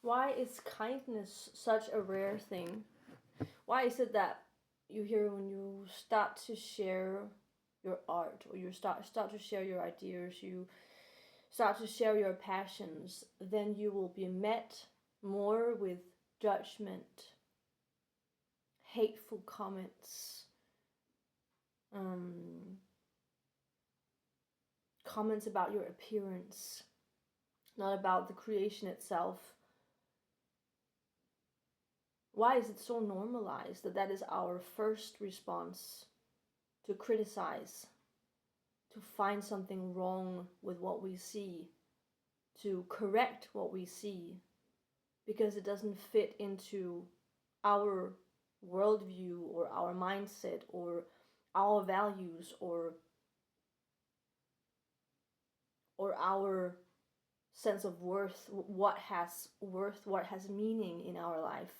Why is kindness such a rare thing? Why is it that you hear when you start to share your art, or you start to share your ideas, you start to share your passions, then you will be met more with judgment, hateful comments, um, comments about your appearance, not about the creation itself. Why is it so normalized that that is our first response, to criticize, to find something wrong with what we see, to correct what we see, because it doesn't fit into our worldview or our mindset or our values or our sense of worth, what has worth, what has meaning in our life.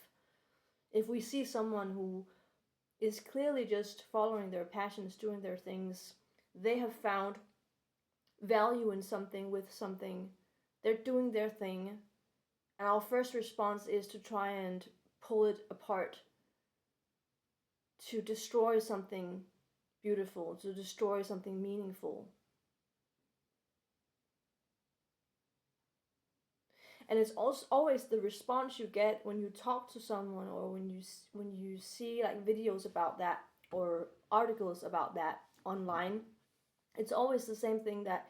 If we see someone who is clearly just following their passions, doing their things, they have found value in something, with something, they're doing their thing, and our first response is to try and pull it apart, to destroy something beautiful, to destroy something meaningful. And it's also always the response you get when you talk to someone, or when you see like videos about that or articles about that online. It's always the same thing, that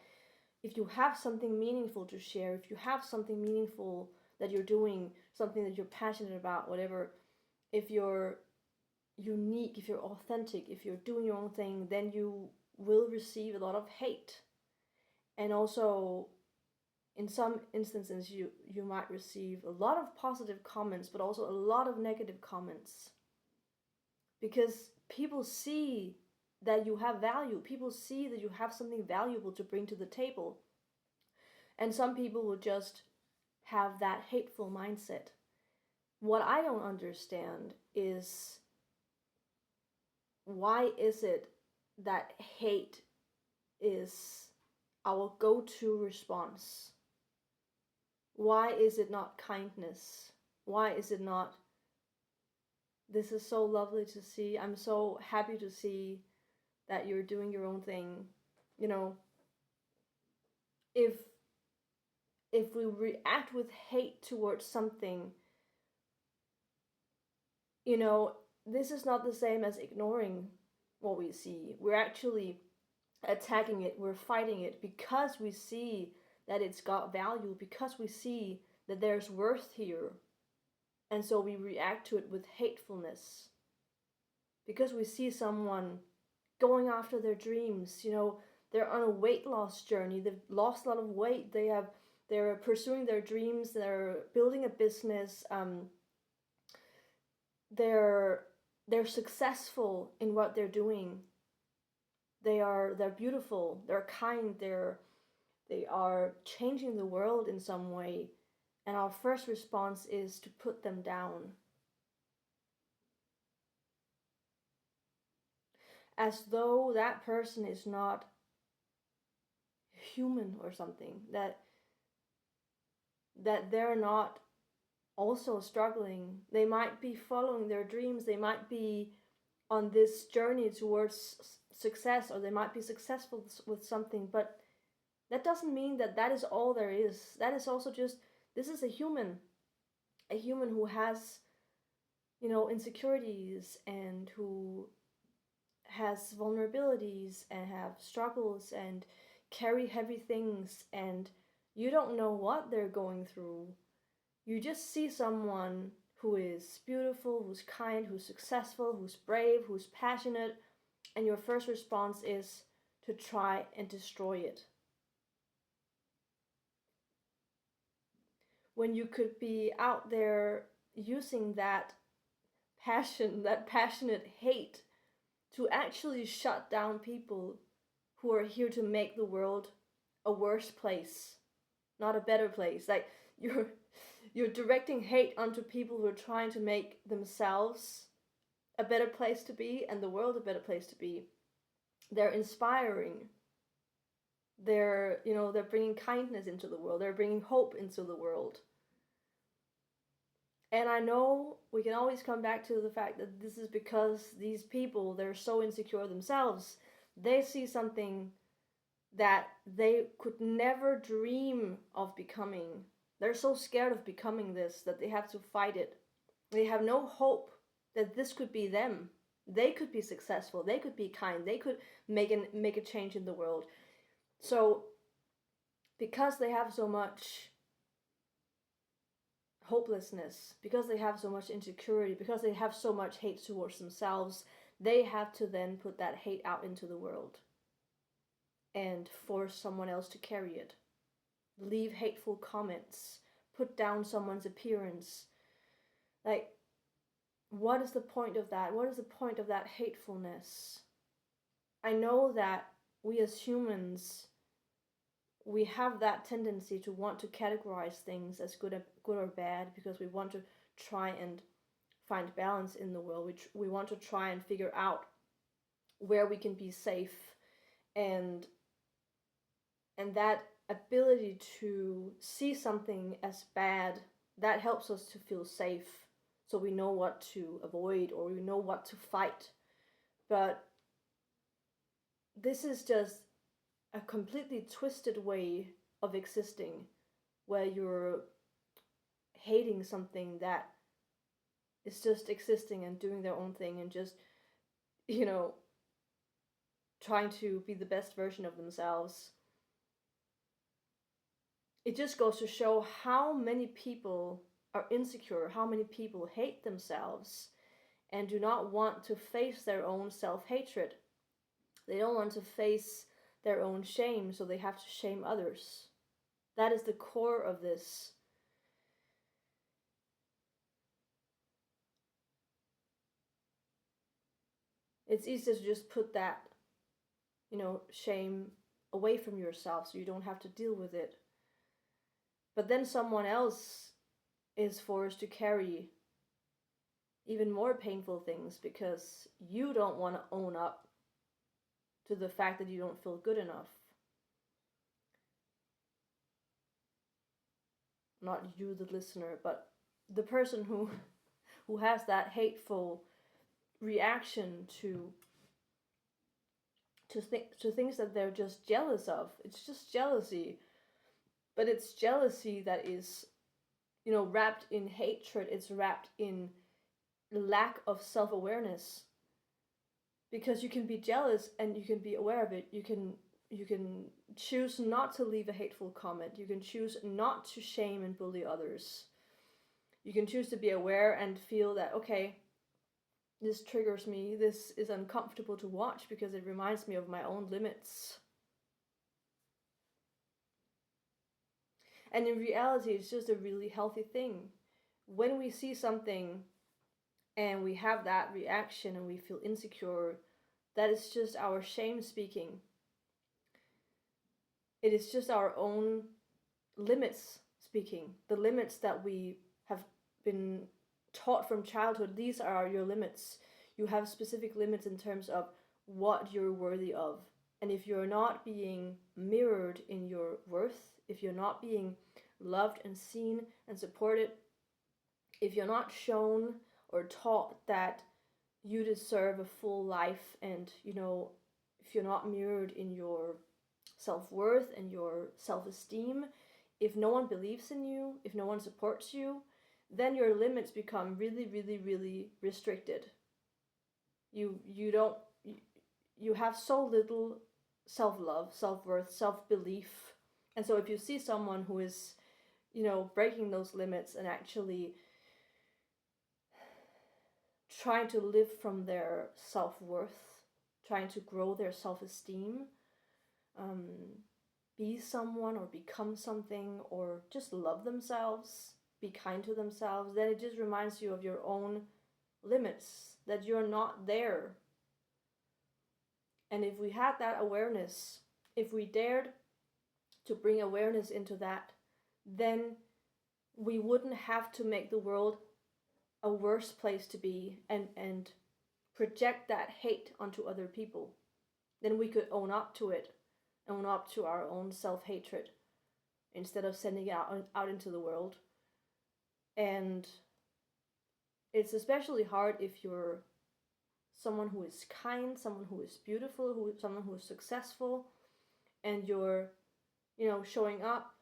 if you have something meaningful to share, if you have something meaningful that you're doing, something that you're passionate about, whatever, if you're unique, if you're authentic, if you're doing your own thing, then you will receive a lot of hate. And also, in some instances, you might receive a lot of positive comments, but also a lot of negative comments. Because people see that you have value, people see that you have something valuable to bring to the table. And some people will just have that hateful mindset. What I don't understand is, why is it that hate is our go-to response? Why is it not kindness? Why is it not, this is so lovely to see, I'm so happy to see that you're doing your own thing? You know, if we react with hate towards something, this is not the same as ignoring what we see. We're actually attacking it, we're fighting it, because we see that it's got value, because we see that there's worth here. And so we react to it with hatefulness. Because we see someone going after their dreams, they're on a weight loss journey, they've lost a lot of weight, they're pursuing their dreams, they're building a business, they're successful in what they're doing. They're beautiful, they're kind, they are changing the world in some way, and our first response is to put them down, as though that person is not human or something, that they're not also struggling. They might be following their dreams, they might be on this journey towards success, or they might be successful with something, but that doesn't mean that that is all there is. That is also just, this is a human who has, insecurities, and who has vulnerabilities, and have struggles, and carry heavy things, and you don't know what they're going through. You just see someone who is beautiful, who's kind, who's successful, who's brave, who's passionate, and your first response is to try and destroy it. When you could be out there using that passion, that passionate hate, to actually shut down people who are here to make the world a worse place, not a better place. Like, you're directing hate onto people who are trying to make themselves a better place to be, and the world a better place to be. They're inspiring. They're bringing kindness into the world. They're bringing hope into the world. And I know we can always come back to the fact that this is because these people, they're so insecure themselves. They see something that they could never dream of becoming. They're so scared of becoming this that they have to fight it. They have no hope that this could be them. They could be successful. They could be kind. They could make a change in the world. So because they have so much hopelessness, because they have so much insecurity, because they have so much hate towards themselves, they have to then put that hate out into the world and force someone else to carry it. Leave hateful comments, put down someone's appearance. Like, what is the point of that? What is the point of that hatefulness? I know that we as humans, we have that tendency to want to categorize things as good or bad because we want to try and find balance in the world. We want to try and figure out where we can be safe, and that ability to see something as bad, that helps us to feel safe, so we know what to avoid or we know what to fight. But this is just a completely twisted way of existing, where you're hating something that is just existing and doing their own thing and just, you know, trying to be the best version of themselves. It just goes to show how many people are insecure, how many people hate themselves and do not want to face their own self-hatred. They don't want to face their own shame, so they have to shame others. That is the core of this. It's easy to just put that, shame away from yourself so you don't have to deal with it. But then someone else is forced to carry even more painful things because you don't want to own up to the fact that you don't feel good enough. Not you, the listener, but the person who has that hateful reaction to things that they're just jealous of. It's just jealousy, but it's jealousy that is, wrapped in hatred. It's wrapped in lack of self-awareness, because you can be jealous and you can be aware of it. You can choose not to leave a hateful comment. You can choose not to shame and bully others. You can choose to be aware and feel that, okay, this triggers me, this is uncomfortable to watch because it reminds me of my own limits. And in reality, it's just a really healthy thing. When we see something and we have that reaction and we feel insecure, that is just our shame speaking. It is just our own limits speaking. The limits that we have been taught from childhood. These are your limits. You have specific limits in terms of what you're worthy of. And if you're not being mirrored in your worth, if you're not being loved and seen and supported, if you're not shown or taught that you deserve a full life, and if you're not mirrored in your self-worth and your self-esteem, if no one believes in you, if no one supports you, then your limits become really, really, really restricted. You have so little self-love, self-worth, self-belief. And so if you see someone who is, breaking those limits and actually trying to live from their self-worth, trying to grow their self-esteem, be someone or become something, or just love themselves, be kind to themselves, then it just reminds you of your own limits, that you're not there. And if we had that awareness, if we dared to bring awareness into that, then we wouldn't have to make the world a worse place to be and project that hate onto other people. Then we could own up to it, own up to our own self-hatred, instead of sending it out into the world. And it's especially hard if you're someone who is kind, someone who is beautiful, someone who is successful, and you're, showing up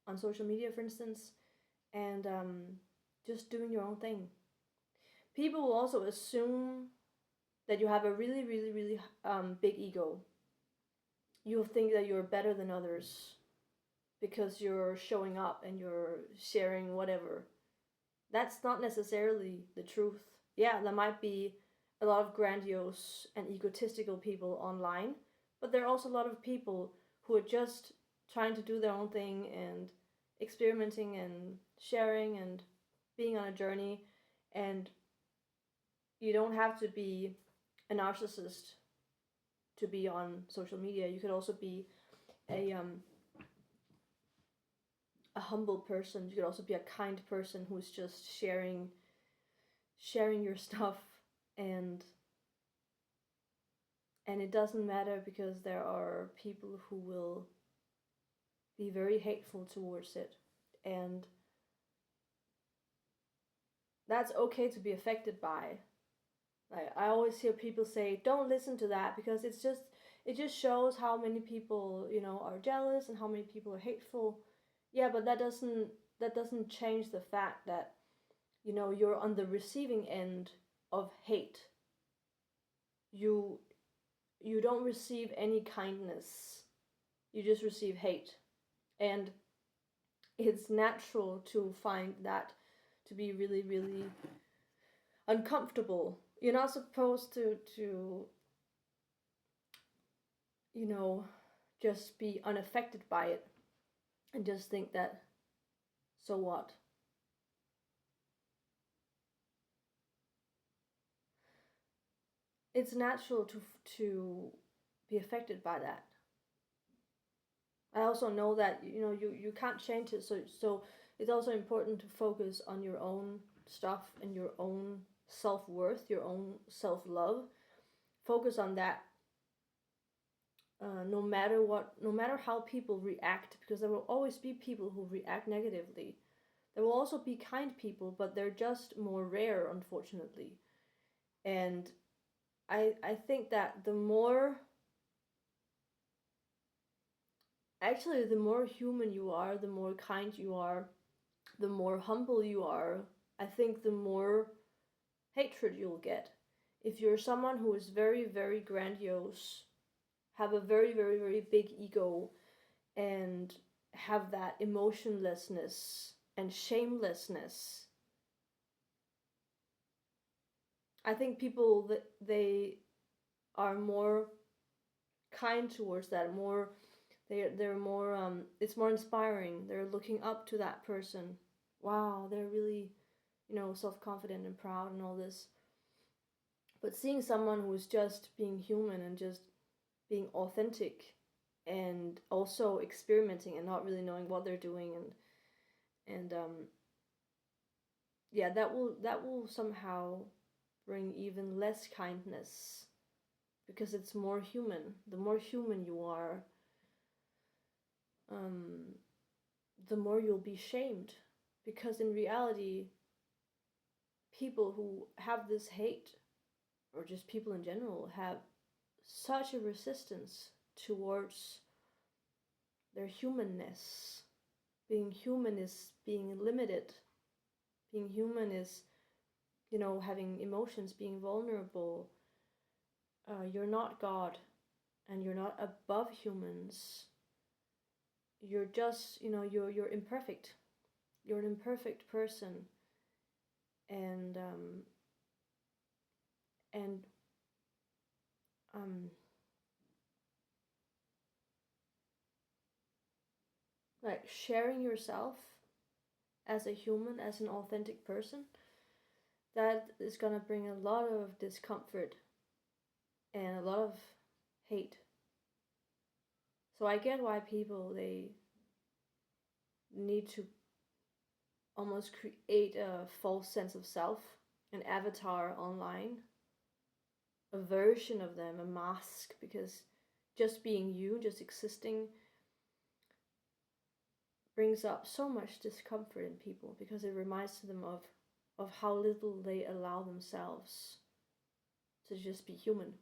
on social media, for instance, and just doing your own thing. People will also assume that you have a really, really, really big ego. You'll think that you're better than others because you're showing up and you're sharing whatever. That's not necessarily the truth. Yeah, there might be a lot of grandiose and egotistical people online, but there are also a lot of people who are just trying to do their own thing and experimenting and sharing and being on a journey. And you don't have to be a narcissist to be on social media. You could also be a a humble person. You could also be a kind person who's just sharing your stuff, and it doesn't matter because there are people who will be very hateful towards it, and that's okay to be affected by. Like, I always hear people say, don't listen to that because it just shows how many people, are jealous and how many people are hateful. Yeah, but that doesn't change the fact that, you're on the receiving end of hate. You don't receive any kindness. You just receive hate. And it's natural to find that to be really, really uncomfortable. You're not supposed to just be unaffected by it and just think that, so what? It's natural to be affected by that. I also know that you can't change it, so it's also important to focus on your own stuff and your own self-worth, your own self-love. Focus on that, no matter what, no matter how people react, because there will always be people who react negatively. There will also be kind people, but they're just more rare, unfortunately. And I think that the more human you are, the more kind you are, the more humble you are, I think the more hatred you'll get. If you're someone who is very, very grandiose, have a very, very, very big ego, and have that emotionlessness and shamelessness, I think people that they are more kind towards that, more they're more it's more inspiring. They're looking up to that person. Wow, they're really, self-confident and proud and all this. But seeing someone who's just being human and just being authentic and also experimenting and not really knowing what they're doing, and yeah, that will somehow bring even less kindness because it's more human. The more human you are, um, the more you'll be shamed, because in reality, people who have this hate, or just people in general, have such a resistance towards their humanness. Being human is being limited. Being human is, having emotions, being vulnerable. You're not God, and you're not above humans. You're just, you're imperfect. You're an imperfect person, and and um, like sharing yourself as a human, as an authentic person, that is gonna bring a lot of discomfort and a lot of hate. So I get why people they need to almost create a false sense of self, an avatar online, a version of them, a mask, because just being you, just existing, brings up so much discomfort in people because it reminds them of of how little they allow themselves to just be human.